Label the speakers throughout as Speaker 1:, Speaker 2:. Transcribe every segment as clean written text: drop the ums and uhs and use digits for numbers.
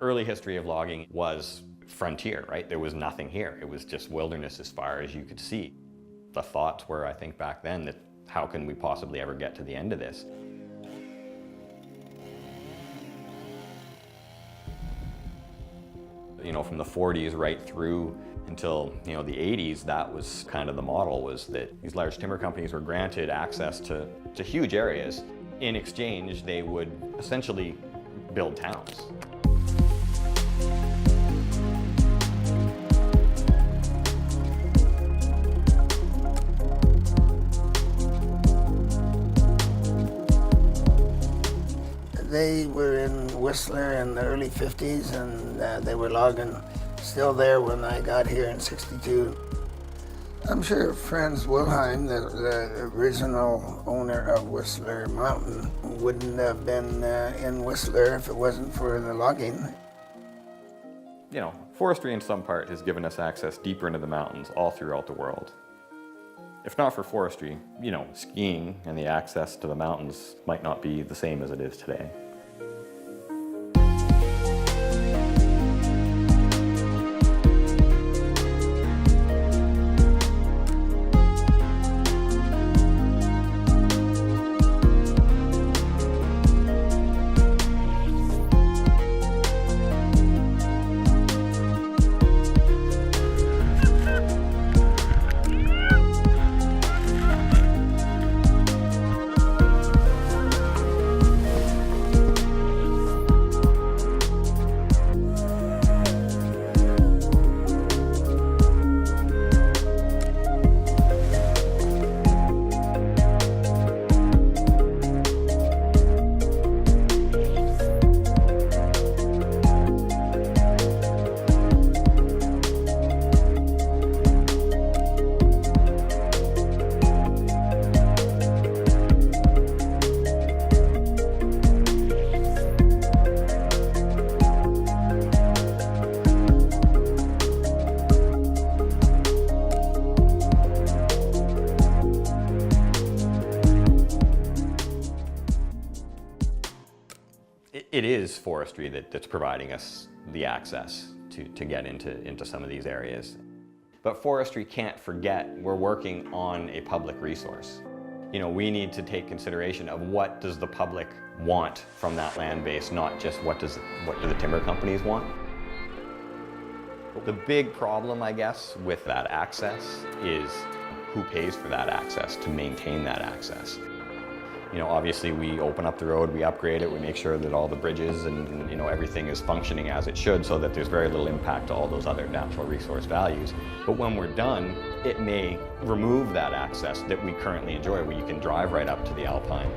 Speaker 1: early history of logging was frontier, right? There was nothing here. It was just wilderness as far as you could see. The thoughts were, I think back then, that how can we possibly ever get to the end of this? You know, from the 40s right through until, you know, the 80s, that was kind of the model, was that these large timber companies were granted access to huge areas. In exchange, they would essentially build towns.
Speaker 2: They were in Whistler in the early 50s, and they were logging still there when I got here in '62. I'm sure Franz Wilhelm, the original owner of Whistler Mountain, wouldn't have been in Whistler if it wasn't for the logging.
Speaker 1: You know, forestry in some part has given us access deeper into the mountains all throughout the world. If not for forestry, you know, skiing and the access to the mountains might not be the same as it is today. It is forestry that's providing us the access to get into some of these areas. But forestry can't forget we're working on a public resource. You know, we need to take consideration of what does the public want from that land base, not just what do the timber companies want. The big problem, I guess, with that access is who pays for that access to maintain that access. You know, obviously we open up the road, we upgrade it, we make sure that all the bridges and, you know, everything is functioning as it should so that there's very little impact to all those other natural resource values. But when we're done, it may remove that access that we currently enjoy, where you can drive right up to the Alpine.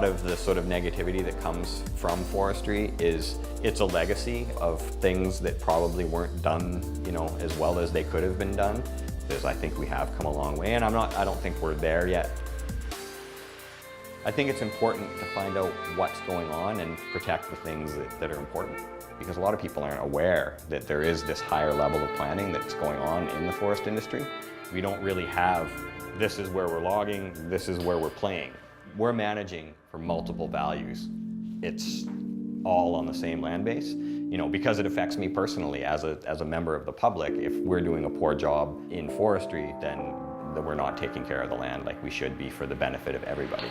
Speaker 1: Of the sort of negativity that comes from forestry is it's a legacy of things that probably weren't done, you know, as well as they could have been done. Because I think we have come a long way, and I don't think we're there yet. I think it's important to find out what's going on and protect the things that are important. Because a lot of people aren't aware that there is this higher level of planning that's going on in the forest industry. We don't really have, this is where we're logging, this is where we're playing. We're managing for multiple values. It's all on the same land base. You know, because it affects me personally as a member of the public. If we're doing a poor job in forestry, then we're not taking care of the land like we should be for the benefit of everybody.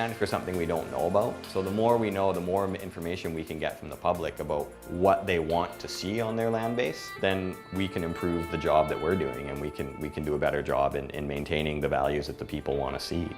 Speaker 1: land for something we don't know about. So the more we know, the more information we can get from the public about what they want to see on their land base, then we can improve the job that we're doing, and we can do a better job in maintaining the values that the people want to see.